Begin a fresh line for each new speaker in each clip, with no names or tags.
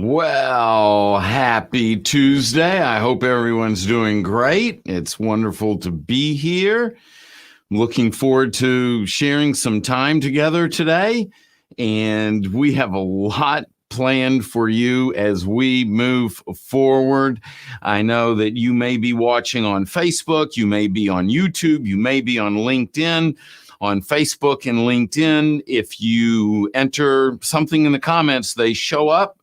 Well, happy Tuesday. I hope everyone's doing great. It's wonderful to be here. Looking forward to sharing some time together today. And we have a lot planned for you as we move forward. I know that you may be watching on Facebook, you may be on YouTube, you may be on LinkedIn. On Facebook and LinkedIn, if you enter something in the comments, they show up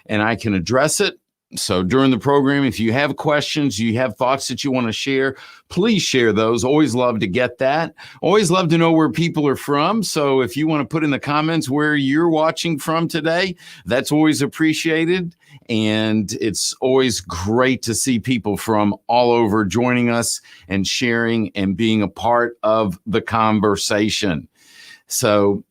and I can address it. So during the program, if you have questions, you have thoughts that you want to share, please share those. Always love to get that. Always love to know where people are from. So if you want to put in the comments where you're watching from today, that's always appreciated. And it's always great to see people from all over joining us and sharing and being a part of the conversation. So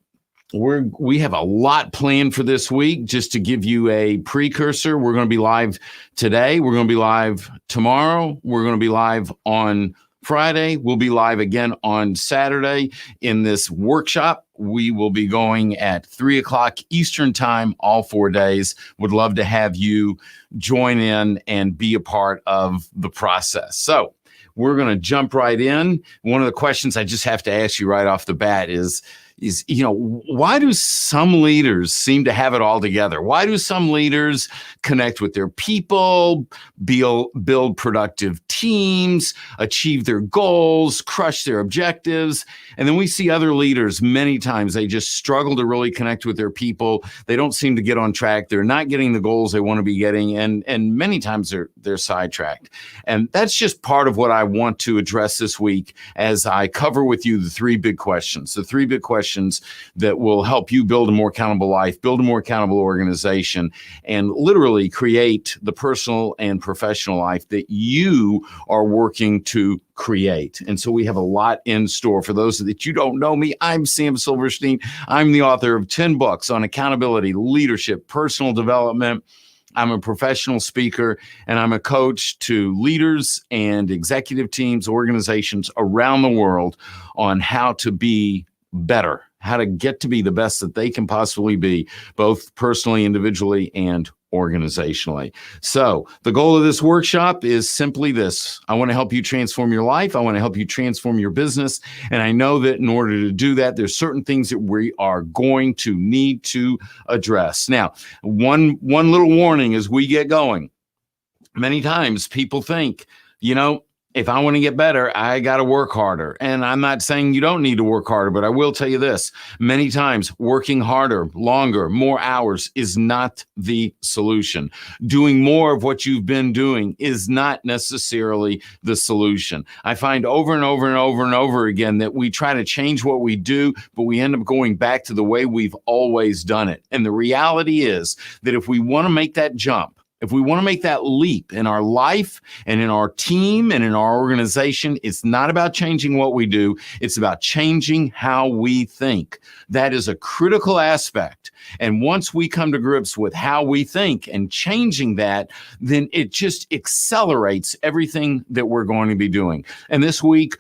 we have a lot planned for this week. Just to give you a precursor, we're going to be live today. We're going to be live tomorrow. We're going to be live on Friday. We'll be live again on Saturday in this workshop. We will be going at 3 o'clock Eastern time, all 4 days. Would love to have you join in and be a part of the process. So we're going to jump right in. One of the questions I just have to ask you right off the bat is, why do some leaders seem to have it all together? Why do some leaders connect with their people, build productive teams, achieve their goals, crush their objectives? And then we see other leaders, many times, they just struggle to really connect with their people. They don't seem to get on track. They're not getting the goals they want to be getting. And many times they're sidetracked. And that's just part of what I want to address this week as I cover with you the three big questions that will help you build a more accountable life, build a more accountable organization, and literally create the personal and professional life that you are working to create. And so we have a lot in store. For those that you don't know me, I'm Sam Silverstein. I'm the author of 10 books on accountability, leadership, personal development. I'm a professional speaker, and I'm a coach to leaders and executive teams, organizations around the world on how to be better, how to get to be the best that they can possibly be, both personally, individually, and organizationally. So the goal of this workshop is simply this. I want to help you transform your life. I want to help you transform your business. And I know that in order to do that, there's certain things that we are going to need to address. Now, one little warning as we get going. Many times people think, if I want to get better, I got to work harder. And I'm not saying you don't need to work harder, but I will tell you this. Many times working harder, longer, more hours is not the solution. Doing more of what you've been doing is not necessarily the solution. I find over and over and over and over again that we try to change what we do, but we end up going back to the way we've always done it. And the reality is that if we want to make that jump, if we want to make that leap in our life and in our team and in our organization, it's not about changing what we do. It's about changing how we think. That is a critical aspect. And once we come to grips with how we think and changing that, then it just accelerates everything that we're going to be doing. And this week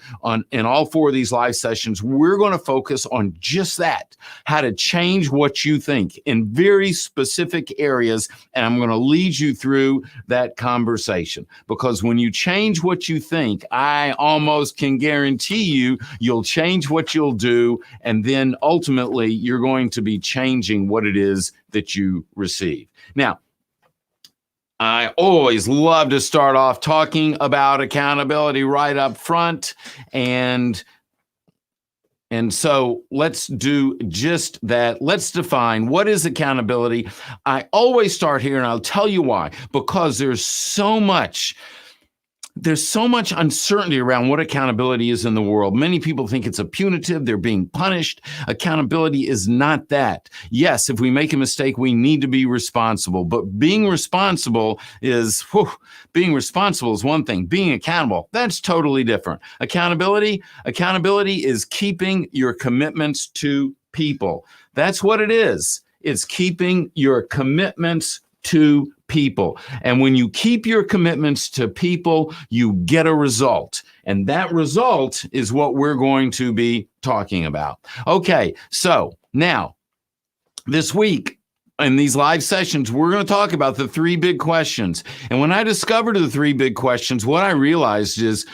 in all 4 of these live sessions, we're going to focus on just that, how to change what you think in very specific areas. And I'm going to lead you through that conversation, because when you change what you think, I almost can guarantee you'll change what you'll do, and then ultimately you're going to be changing what it is that you receive. Now, I always love to start off talking about accountability right up front, and so let's do just that. Let's define what is accountability. I always start here, and I'll tell you why. Because there's so much uncertainty around what accountability is in the world. Many people think it's a punitive, they're being punished. Accountability is not that. Yes, if we make a mistake, we need to be responsible. But being responsible is one thing. Being accountable, that's totally different. Accountability is keeping your commitments to people. That's what it is. It's keeping your commitments to people. And when you keep your commitments to people, you get a result. And that result is what we're going to be talking about. Okay, so now this week, in these live sessions, we're going to talk about the three big questions. And when I discovered the three big questions, what I realized is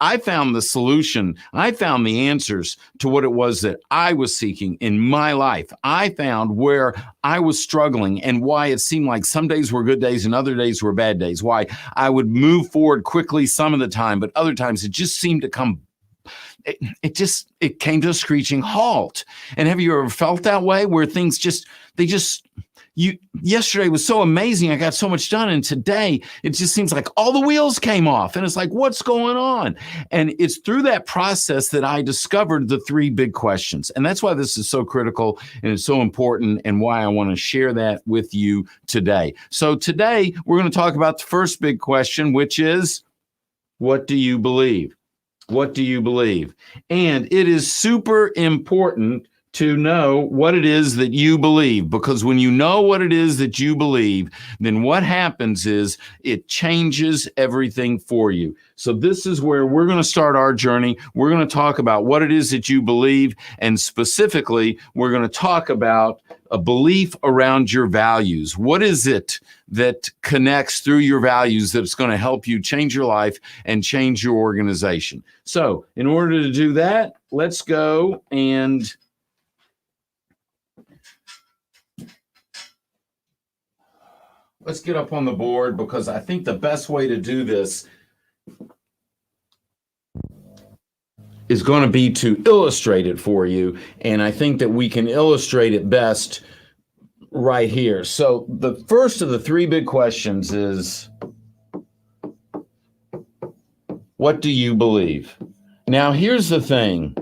I found the solution. I found the answers to what it was that I was seeking in my life. I found where I was struggling and why it seemed like some days were good days and other days were bad days. Why I would move forward quickly some of the time, but other times it just seemed to come. It came to a screeching halt. And have you ever felt that way where things yesterday was so amazing. I got so much done. And today it just seems like all the wheels came off and it's like, what's going on? And it's through that process that I discovered the three big questions. And that's why this is so critical and it's so important and why I want to share that with you today. So today we're going to talk about the first big question, which is, what do you believe? What do you believe? And it is super important to know what it is that you believe, because when you know what it is that you believe, then what happens is it changes everything for you. So this is where we're going to start our journey. We're going to talk about what it is that you believe, and specifically, we're going to talk about a belief around your values. What is it that connects through your values that's going to help you change your life and change your organization? So in order to do that, let's go and let's get up on the board, because I think the best way to do this is going to be to illustrate it for you. And I think that we can illustrate it best right here. So the first of the three big questions is, what do you believe? Now, here's the thing.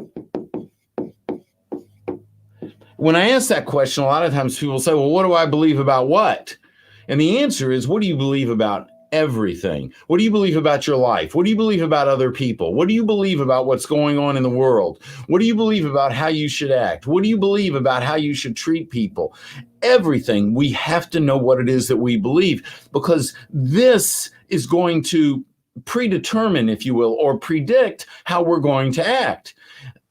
When I ask that question, a lot of times people say, well, what do I believe about what? And the answer is, what do you believe about everything? What do you believe about your life? What do you believe about other people? What do you believe about what's going on in the world? What do you believe about how you should act? What do you believe about how you should treat people? Everything. We have to know what it is that we believe, because this is going to predetermine, if you will, or predict how we're going to act.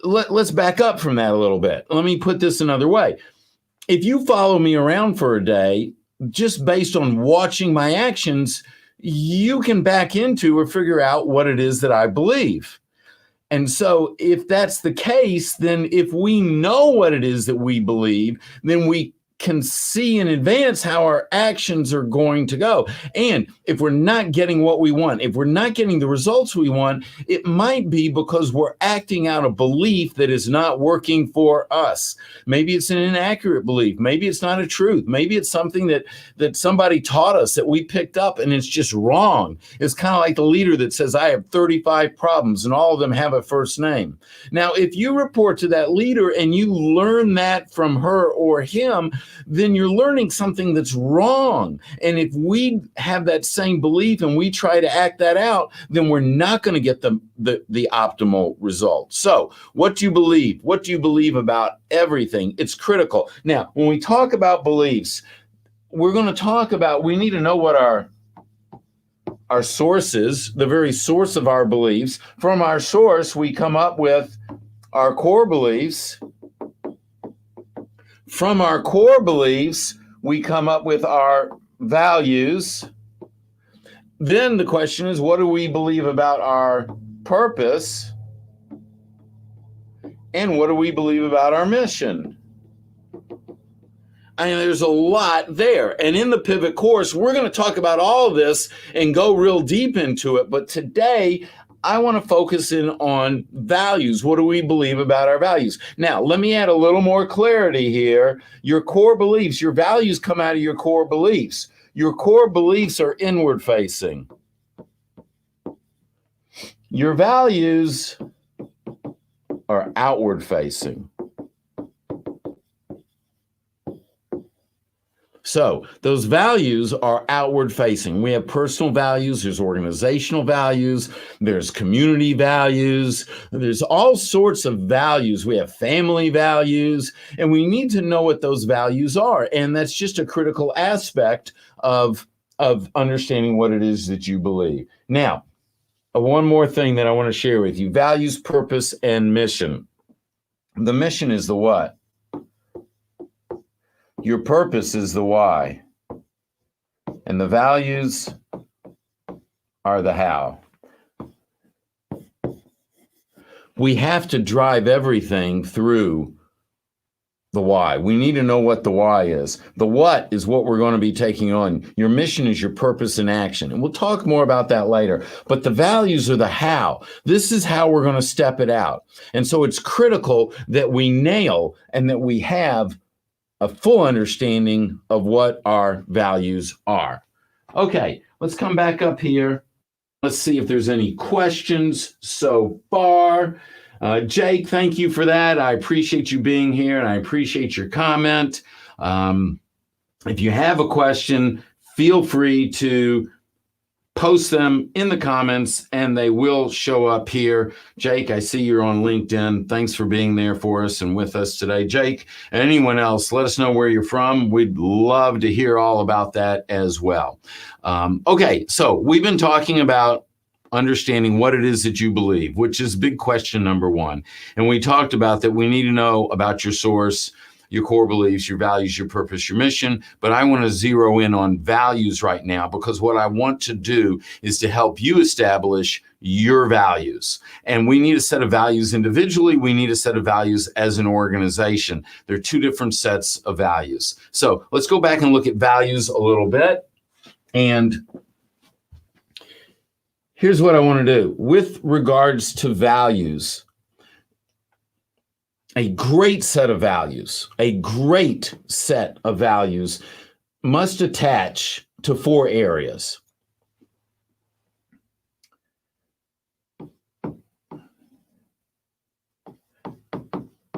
Let's back up from that a little bit. Let me put this another way. If you follow me around for a day, just based on watching my actions, you can back into or figure out what it is that I believe. And so if that's the case, then if we know what it is that we believe, then we can see in advance how our actions are going to go. And if we're not getting what we want, if we're not getting the results we want, it might be because we're acting out a belief that is not working for us. Maybe it's an inaccurate belief. Maybe it's not a truth. Maybe it's something that somebody taught us that we picked up and it's just wrong. It's kind of like the leader that says, I have 35 problems and all of them have a first name. Now, if you report to that leader and you learn that from her or him, then you're learning something that's wrong. And if we have that same belief and we try to act that out, then we're not going to get the optimal result. So what do you believe? What do you believe about everything? It's critical. Now, when we talk about beliefs, we're going to talk about, we need to know what our source is, the very source of our beliefs. From our source, we come up with our core beliefs. From our core beliefs, we come up with our values. Then the question is, what do we believe about our purpose? And what do we believe about our mission? I mean, there's a lot there. And in the pivot course, we're going to talk about all of this and go real deep into it. But today, I want to focus in on values. What do we believe about our values? Now, let me add a little more clarity here. Your core beliefs, your values come out of your core beliefs. Your core beliefs are inward facing. Your values are outward facing. So those values are outward facing. We have personal values, there's organizational values, there's community values, there's all sorts of values. We have family values, and we need to know what those values are. And that's just a critical aspect of understanding what it is that you believe. Now, one more thing that I want to share with you: values, purpose, and mission. The mission is the what? your purpose is the why, and the values are the how. We have to drive everything through the why. We need to know what the why is. The what is what we're going to be taking on. Your mission is your purpose in action. And we'll talk more about that later. But the values are the how. This is how we're going to step it out. And so it's critical that we nail and that we have a full understanding of what our values are. Okay, let's come back up here. Let's see if there's any questions so far. Jake, thank you for that. I appreciate you being here, and I appreciate your comment. If you have a question, feel free to post them in the comments, and they will show up here. Jake, I see you're on LinkedIn. Thanks for being there for us and with us today. Jake, and anyone else, let us know where you're from. We'd love to hear all about that as well. Okay, so we've been talking about understanding what it is that you believe, which is big question number one. And we talked about that we need to know about your source, your core beliefs, your values, your purpose, your mission. But I want to zero in on values right now, because what I want to do is to help you establish your values. And we need a set of values individually. We need a set of values as an organization. They're two different sets of values. So let's go back and look at values a little bit. And here's what I want to do. With regards to values, a great set of values must attach to 4 areas.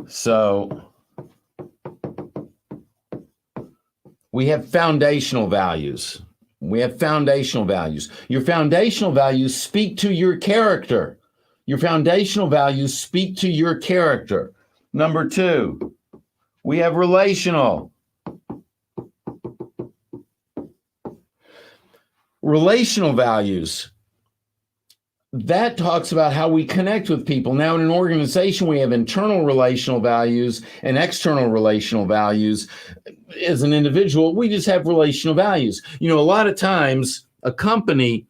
So we have foundational values. Your foundational values speak to your character. Number 2, we have relational. Relational values. That talks about how we connect with people. Now, in an organization, we have internal relational values and external relational values. As an individual, we just have relational values. You know, a lot of times a company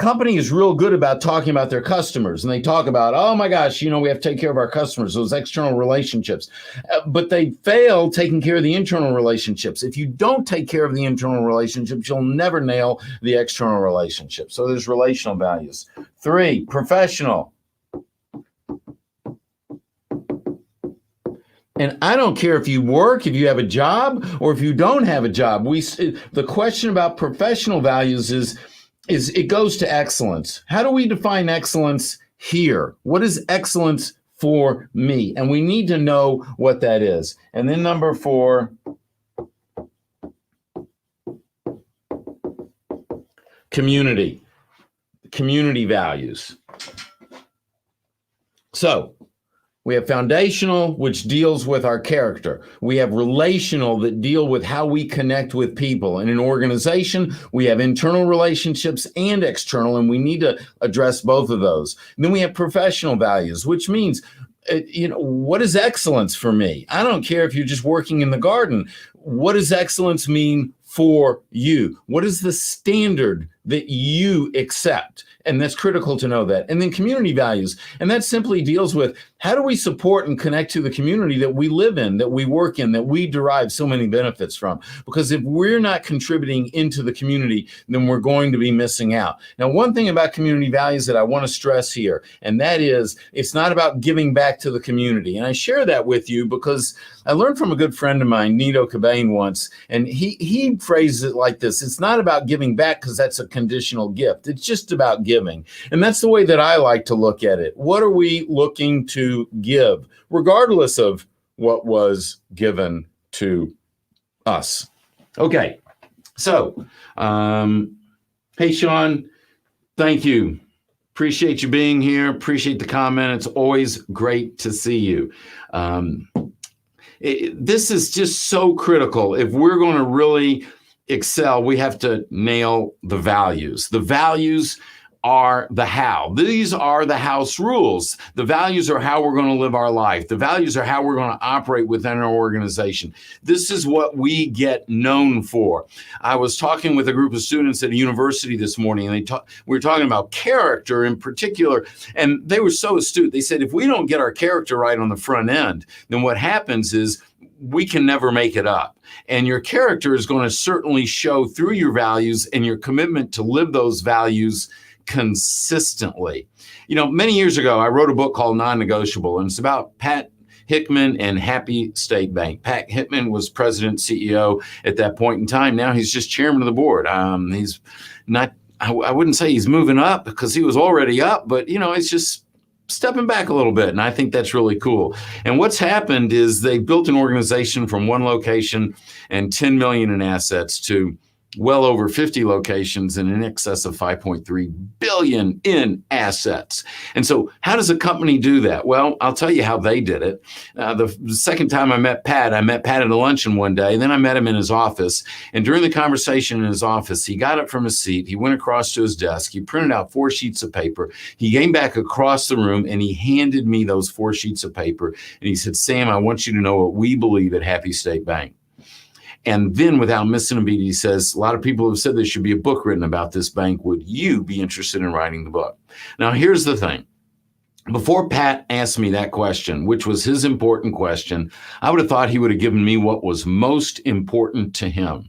is real good about talking about their customers, and they talk about, oh my gosh, you know, we have to take care of our customers, those external relationships, but they fail taking care of the internal relationships. If you don't take care of the internal relationships, you'll never nail the external relationships. So there's relational values. 3, professional. And I don't care if you work, if you have a job, or if you don't have a job. The question about professional values is it goes to excellence. How do we define excellence here? What is excellence for me? And we need to know what that is. And then number 4, community values. So we have foundational, which deals with our character. We have relational that deal with how we connect with people. In an organization, we have internal relationships and external, and we need to address both of those. And then we have professional values, which means, what is excellence for me? I don't care if you're just working in the garden. What does excellence mean for you? What is the standard that you accept? And that's critical to know that. And then community values. And that simply deals with, how do we support and connect to the community that we live in, that we work in, that we derive so many benefits from? Because if we're not contributing into the community, then we're going to be missing out. Now, one thing about community values that I want to stress here, and that is, it's not about giving back to the community. And I share that with you because I learned from a good friend of mine, Nito Cobain, once, and he phrases it like this: it's not about giving back because that's a conditional gift. It's just about giving. And that's the way that I like to look at it. What are we looking to give, regardless of what was given to us? Okay, so, hey, Sean, thank you. Appreciate you being here. Appreciate the comment. It's always great to see you. This is just so critical. If we're going to really excel, we have to nail the values. The values are the how. These are the house rules. The values are how we're going to live our life. The values are how we're going to operate within our organization. This is what we get known for. I was talking with a group of students at a university this morning, and we were talking about character in particular, and they were so astute. They said, if we don't get our character right on the front end, then what happens is we can never make it up. And your character is going to certainly show through your values and your commitment to live those values consistently. You know, many years ago, I wrote a book called Non-Negotiable, and it's about Pat Hickman and Happy State Bank. Pat Hickman was president, CEO at that point in time. Now he's just chairman of the board. He's not, I wouldn't say he's moving up because he was already up, but, you know, it's just stepping back a little bit. And I think that's really cool. And what's happened is they built an organization from one location and 10 million in assets to well over 50 locations and in excess of 5.3 billion in assets. And so how does a company do that? Well, I'll tell you how they did it. The second time I met Pat at a luncheon one day. Then I met him in his office. And during the conversation in his office, he got up from his seat. He went across to his desk. He printed out 4 sheets of paper. He came back across the room and he handed me those 4 sheets of paper. And he said, Sam, I want you to know what we believe at Happy State Bank. And then without missing a beat, he says, a lot of people have said there should be a book written about this bank. Would you be interested in writing the book? Now, here's the thing. Before Pat asked me that question, which was his important question, I would have thought he would have given me what was most important to him.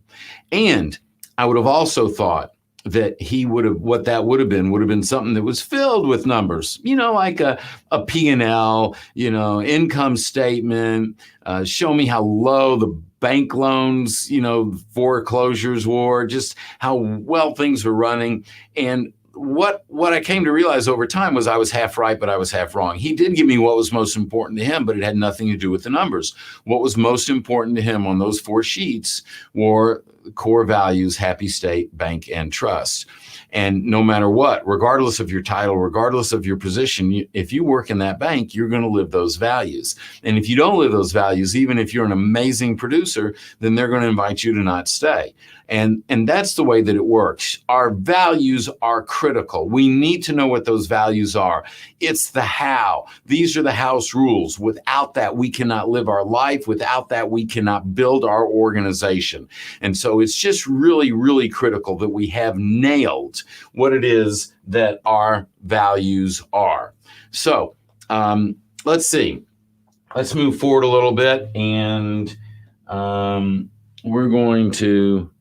And I would have also thought that what that would have been something that was filled with numbers, you know, like a P&L, you know, income statement, show me how low the bank loans, you know, foreclosures were, just how well things were running. And what I came to realize over time was I was half right, but I was half wrong. He did give me what was most important to him, but it had nothing to do with the numbers. What was most important to him on those 4 sheets were core values, Happy State Bank and Trust. And no matter what, regardless of your title, regardless of your position, if you work in that bank, you're going to live those values. And if you don't live those values, even if you're an amazing producer, then they're going to invite you to not stay. And that's the way that it works. Our values are critical. We need to know what those values are. It's the how. These are the house rules. Without that, we cannot live our life. Without that, we cannot build our organization. And so it's just really, really critical that we have nailed what it is that our values are. So let's see. Let's move forward a little bit, and we're going to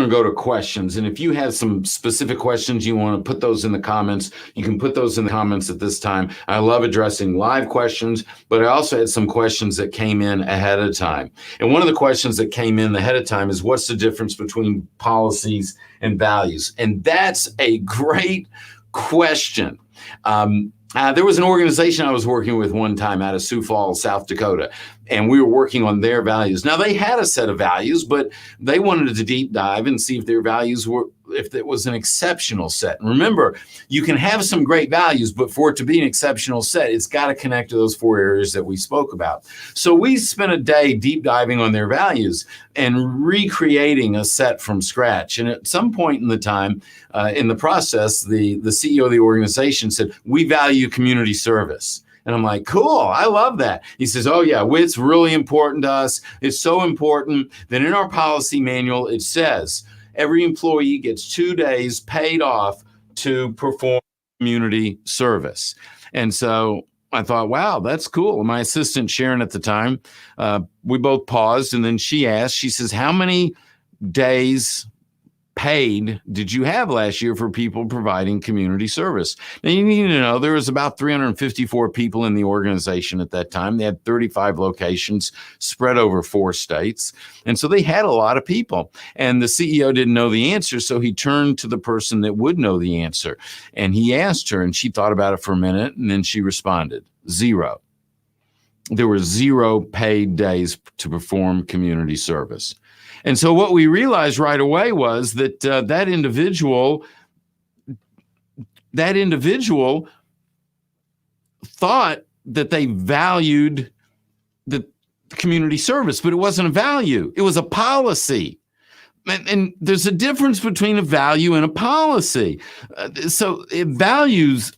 go to questions. And if you have some specific questions you want to put those in the comments, you can put those in the comments at this time. I love addressing live questions, but I also had some questions that came in ahead of time. And one of the questions that came in ahead of time is, what's the difference between policies and values? And that's a great question. There was an organization I was working with one time out of Sioux Falls, South Dakota, and we were working on their values. Now, they had a set of values, but they wanted to deep dive and see if their values were, if it was an exceptional set. And remember, you can have some great values, but for it to be an exceptional set, it's got to connect to those 4 areas that we spoke about. So we spent a day deep diving on their values and recreating a set from scratch. And at some point in the time, in the process, the CEO of the organization said, "We value community service." And I'm like, cool, I love that. He says, oh yeah, it's really important to us. It's so important that in our policy manual, it says every employee gets 2 days paid off to perform community service. And so I thought, wow, that's cool. My assistant Sharon at the time, we both paused, and then she asked, she says, how many days paid did you have last year for people providing community service? Now, you need to know there was about 354 people in the organization at that time. They had 35 locations spread over 4 states. And so they had a lot of people. And the CEO didn't know the answer, so he turned to the person that would know the answer. And he asked her, and she thought about it for a minute, and then she responded, 0. There were 0 paid days to perform community service. And so what we realized right away was that that individual thought that they valued the community service, but it wasn't a value. It was a policy. And there's a difference between a value and a policy. So values,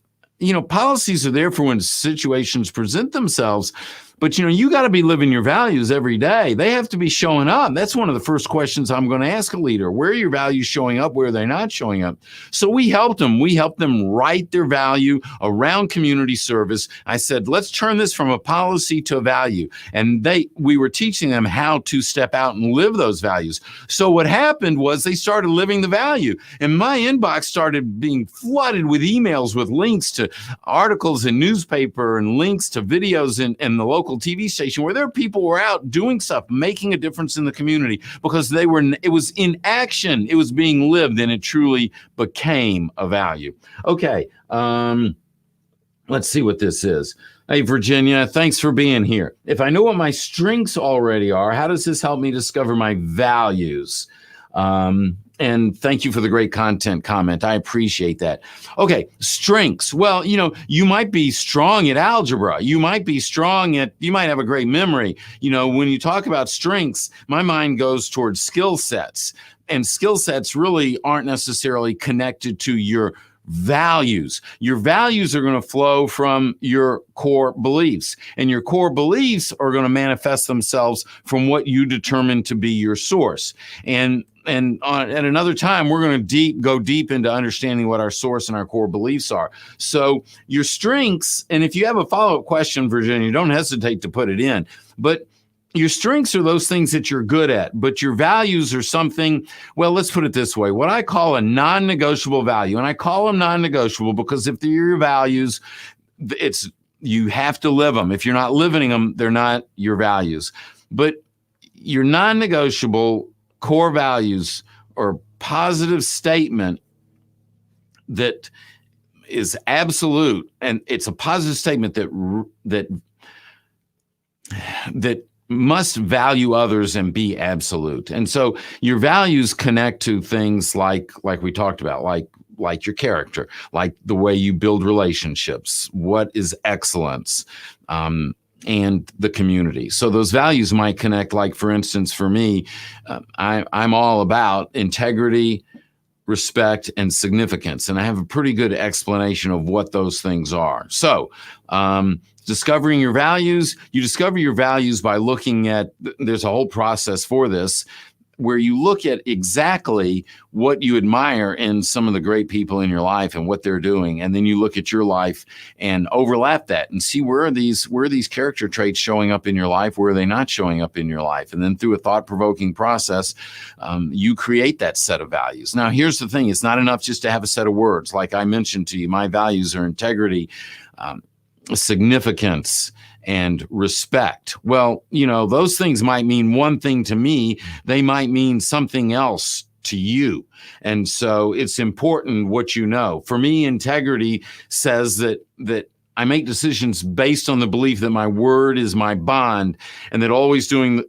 policies are there for when situations present themselves. But, you got to be living your values every day. They have to be showing up. That's one of the first questions I'm going to ask a leader. Where are your values showing up? Where are they not showing up? So we helped them. We helped them write their value around community service. I said, let's turn this from a policy to a value. And we were teaching them how to step out and live those values. So what happened was they started living the value. And my inbox started being flooded with emails with links to articles in newspaper and links to videos in the local TV station where people were out doing stuff, making a difference in the community because it was in action. It was being lived and it truly became a value. Okay. Let's see what this is. Hey, Virginia, thanks for being here. If I know what my strengths already are, how does this help me discover my values? And thank you for the great content comment. I appreciate that. Okay, strengths. Well, you might be strong at algebra. You might have a great memory. When you talk about strengths, my mind goes towards skill sets. And skill sets really aren't necessarily connected to your values. Your values are going to flow from your core beliefs, and your core beliefs are going to manifest themselves from what you determine to be your source. And at another time, we're going to go deep into understanding what our source and our core beliefs are. So your strengths, and if you have a follow-up question, Virginia, don't hesitate to put it in. But your strengths are those things that you're good at, but your values are something, well, let's put it this way, what I call a non-negotiable value. And I call them non-negotiable because if they're your values, you have to live them. If you're not living them, they're not your values. But your non-negotiable core values or positive statement that is absolute, and it's a positive statement that must value others and be absolute. And so your values connect to things like we talked about, like your character, like the way you build relationships, what is excellence, and the community. So those values might connect, like, for instance, for me, I'm all about integrity, respect, and significance. And I have a pretty good explanation of what those things are. So discovering your values, you discover your values by looking at, there's a whole process for this, where you look at exactly what you admire in some of the great people in your life and what they're doing. And then you look at your life and overlap that and see where are these character traits showing up in your life? Where are they not showing up in your life? And then through a thought-provoking process, you create that set of values. Now, here's the thing. It's not enough just to have a set of words. Like I mentioned to you, my values are integrity, significance, and respect. Well, those things might mean one thing to me. They might mean something else to you. And so it's important what you know. For me, integrity says that I make decisions based on the belief that my word is my bond and that always doing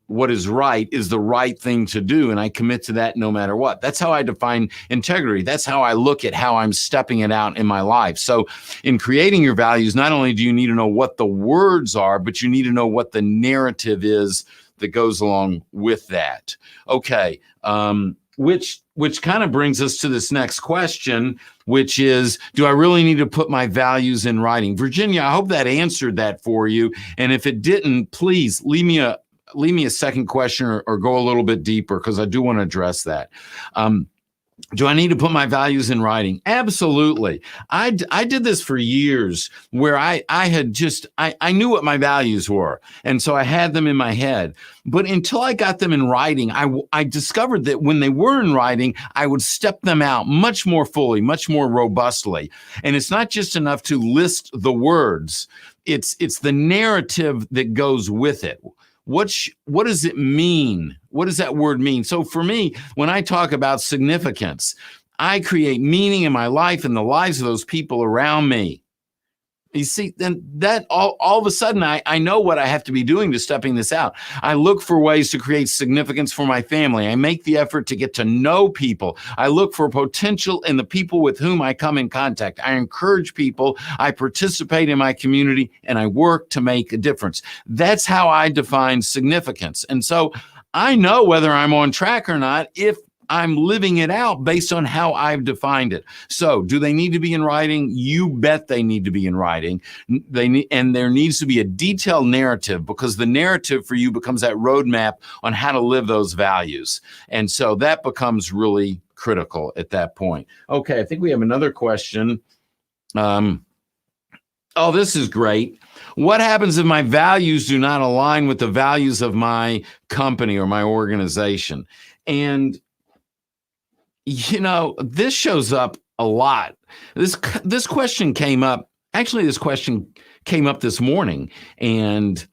what is right is the right thing to do. And I commit to that no matter what. That's how I define integrity. That's how I look at how I'm stepping it out in my life. So in creating your values, not only do you need to know what the words are, but you need to know what the narrative is that goes along with that. Okay. Which kind of brings us to this next question, which is, do I really need to put my values in writing? Virginia, I hope that answered that for you. And if it didn't, please leave me a second question or go a little bit deeper, because I do want to address that. Do I need to put my values in writing? Absolutely. I did this for years where I knew what my values were. And so I had them in my head. But until I got them in writing, I discovered that when they were in writing, I would step them out much more fully, much more robustly. And it's not just enough to list the words. It's the narrative that goes with it. What does it mean? What does that word mean? So for me, when I talk about significance, I create meaning in my life and the lives of those people around me. You see, then that all of a sudden, I know what I have to be doing to stepping this out. I look for ways to create significance for my family. I make the effort to get to know people. I look for potential in the people with whom I come in contact. I encourage people. I participate in my community, and I work to make a difference. That's how I define significance. And so I know whether I'm on track or not if I'm living it out based on how I've defined it. So, do they need to be in writing? You bet they need to be in writing. And there needs to be a detailed narrative, because the narrative for you becomes that roadmap on how to live those values. And so that becomes really critical at that point. Okay, I think we have another question. Oh, this is great. What happens if my values do not align with the values of my company or my organization? And this shows up a lot. This question came up. Actually, this question came up this morning, and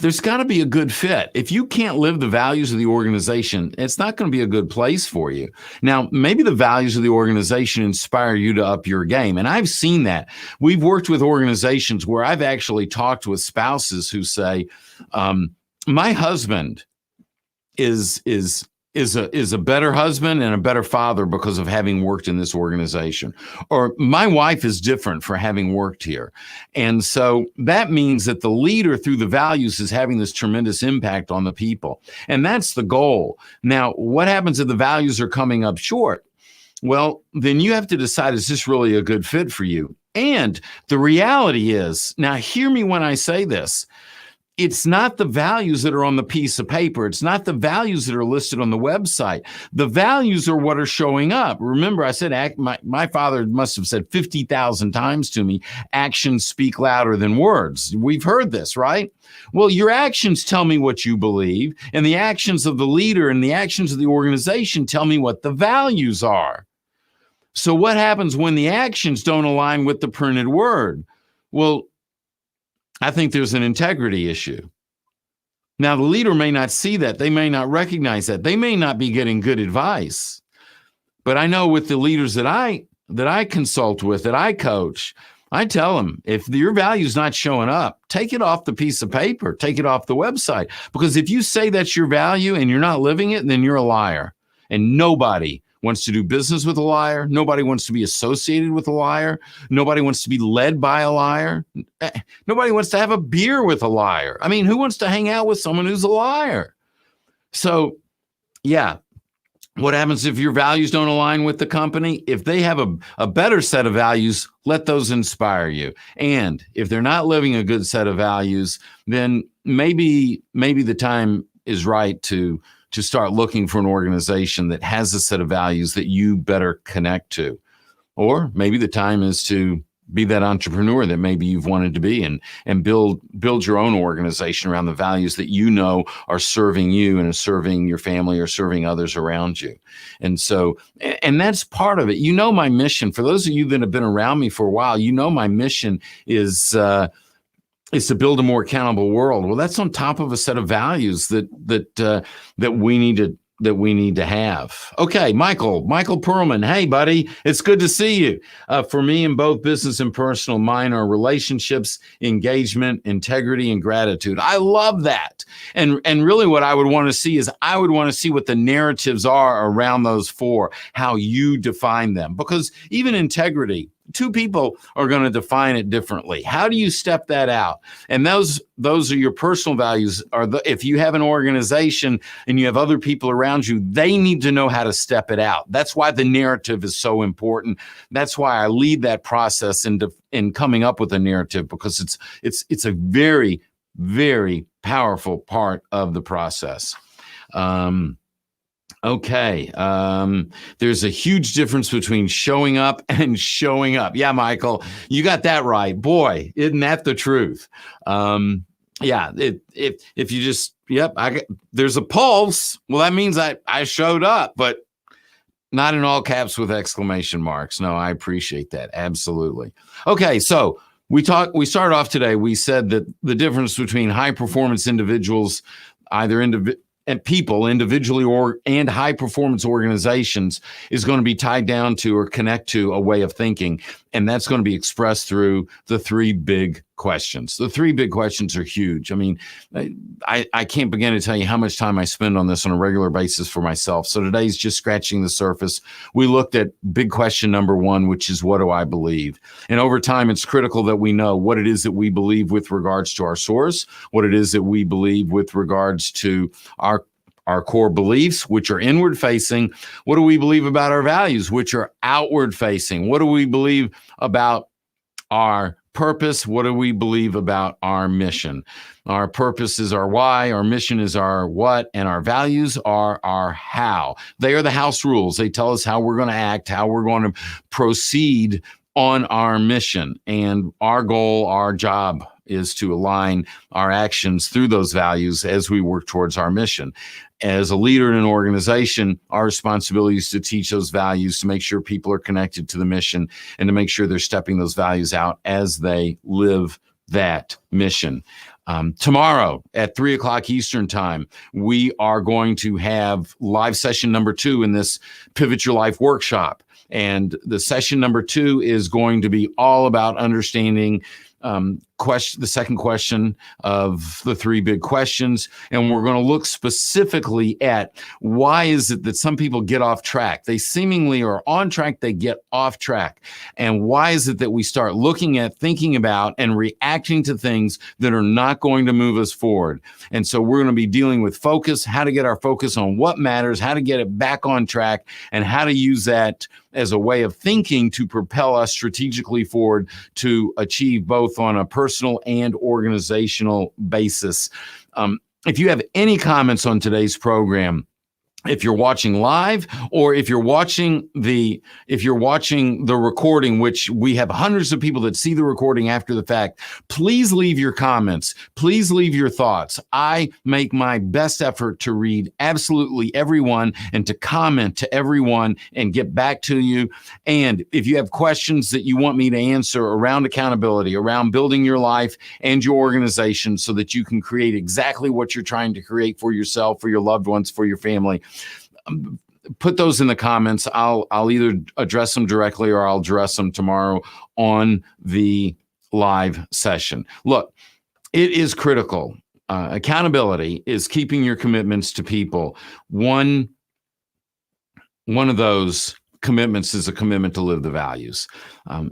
there's got to be a good fit. If you can't live the values of the organization, it's not going to be a good place for you. Now, maybe the values of the organization inspire you to up your game. And I've seen that. We've worked with organizations where I've actually talked with spouses who say, my husband is a better husband and a better father because of having worked in this organization. Or my wife is different for having worked here. And so that means that the leader through the values is having this tremendous impact on the people. And that's the goal. Now, what happens if the values are coming up short? Well, then you have to decide, is this really a good fit for you? And the reality is, now hear me when I say this, it's not the values that are on the piece of paper. It's not the values that are listed on the website. The values are what are showing up. Remember, I said, my father must have said 50,000 times to me, actions speak louder than words. We've heard this, right? Well, your actions tell me what you believe, and the actions of the leader and the actions of the organization tell me what the values are. So what happens when the actions don't align with the printed word? Well, I think there's an integrity issue. Now, the leader may not see that. They may not recognize that. They may not be getting good advice. But I know with the leaders that I consult with, that I coach, I tell them, if your value's not showing up, take it off the piece of paper, take it off the website. Because if you say that's your value and you're not living it, then you're a liar. And nobody wants to do business with a liar. Nobody wants to be associated with a liar. Nobody wants to be led by a liar. Nobody wants to have a beer with a liar. I mean, who wants to hang out with someone who's a liar? So, yeah. What happens if your values don't align with the company? If they have a better set of values, let those inspire you. And if they're not living a good set of values, then maybe the time is right to start looking for an organization that has a set of values that you better connect to. Or maybe the time is to be that entrepreneur that maybe you've wanted to be, and build your own organization around the values that you know are serving you and are serving your family or serving others around you. And so, and that's part of it. You know, my mission, for those of you that have been around me for a while, you know, my mission is to build a more accountable world. Well, that's on top of a set of values that we need to have. Okay, Michael Pearlman. Hey, buddy, it's good to see you. For me, in both business and personal, mine are relationships, engagement, integrity, and gratitude. I love that. And really what I would want to see is I would want to see what the narratives are around those four, how you define them. Because even integrity, two people are going to define it differently. How do you step that out? And those are your personal values. If you have an organization and you have other people around you, they need to know how to step it out. That's why the narrative is so important. That's why I lead that process in coming up with a narrative, because it's a very, very powerful part of the process. Okay. There's a huge difference between showing up and showing up. Yeah, Michael, you got that right. Boy, isn't that the truth? Yeah. If you just, there's a pulse. Well, that means I showed up, but not in all caps with exclamation marks. No, I appreciate that. Absolutely. Okay. So we started off today. We said that the difference between high performance individuals, and people individually and high performance organizations, is going to be tied down to or connect to a way of thinking. And that's going to be expressed through the three big questions. The three big questions are huge. I mean, I can't begin to tell you how much time I spend on this on a regular basis for myself. So today's just scratching the surface. We looked at big question number one, which is, what do I believe? And over time, it's critical that we know what it is that we believe with regards to our source, what it is that we believe with regards to our core beliefs, which are inward facing. What do we believe about our values, which are outward facing? What do we believe about our purpose? What do we believe about our mission? Our purpose is our why, our mission is our what, and our values are our how. They are the house rules. They tell us how we're going to act, how we're going to proceed on our mission. And our goal, our job is to align our actions through those values as we work towards our mission. As a leader in an organization, our responsibility is to teach those values, to make sure people are connected to the mission, and to make sure they're stepping those values out as they live that mission. Tomorrow at 3:00 Eastern time, we are going to have live session number 2 in this Pivot Your Life workshop. And the session number 2 is going to be all about understanding the second question of the three big questions. And we're going to look specifically at why is it that some people get off track? They seemingly are on track, they get off track. And why is it that we start looking at, thinking about, and reacting to things that are not going to move us forward? And so we're going to be dealing with focus, how to get our focus on what matters, how to get it back on track, and how to use that as a way of thinking to propel us strategically forward to achieve both on a personal and organizational basis. If you have any comments on today's program, if you're watching live or if you're watching the recording, which we have hundreds of people that see the recording after the fact, please leave your comments. Please leave your thoughts. I make my best effort to read absolutely everyone and to comment to everyone and get back to you. And if you have questions that you want me to answer around accountability, around building your life and your organization so that you can create exactly what you're trying to create for yourself, for your loved ones, for your family, put those in the comments. I'll either address them directly or I'll address them tomorrow on the live session. Look, it is critical. Accountability is keeping your commitments to people. One of those commitments is a commitment to live the values.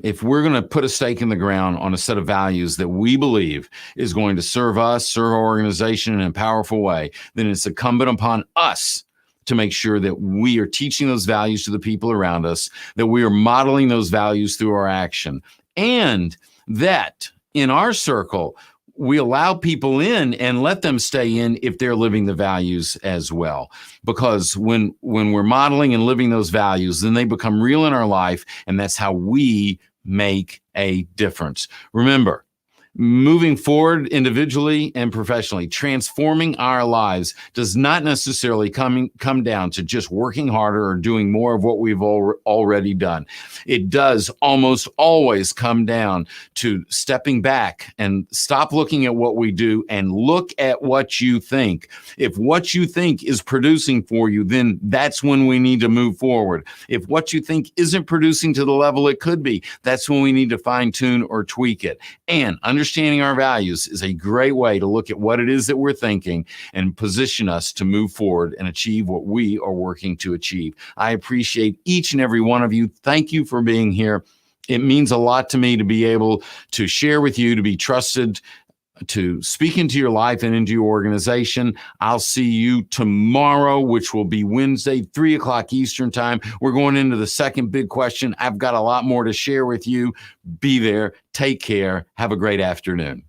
If we're going to put a stake in the ground on a set of values that we believe is going to serve us, serve our organization in a powerful way, then it's incumbent upon us to make sure that we are teaching those values to the people around us, that we are modeling those values through our action, and that in our circle, we allow people in and let them stay in if they're living the values as well. Because when we're modeling and living those values, then they become real in our life, and that's how we make a difference. Remember, moving forward individually and professionally, transforming our lives does not necessarily come down to just working harder or doing more of what we've already done. It does almost always come down to stepping back and stop looking at what we do and look at what you think. If what you think is producing for you, then that's when we need to move forward. If what you think isn't producing to the level it could be, that's when we need to fine tune or tweak it. And understanding our values is a great way to look at what it is that we're thinking and position us to move forward and achieve what we are working to achieve. I appreciate each and every one of you. Thank you for being here. It means a lot to me to be able to share with you, to be trusted, to speak into your life and into your organization. I'll see you tomorrow, which will be Wednesday, 3:00 Eastern time. We're going into the second big question. I've got a lot more to share with you. Be there. Take care. Have a great afternoon.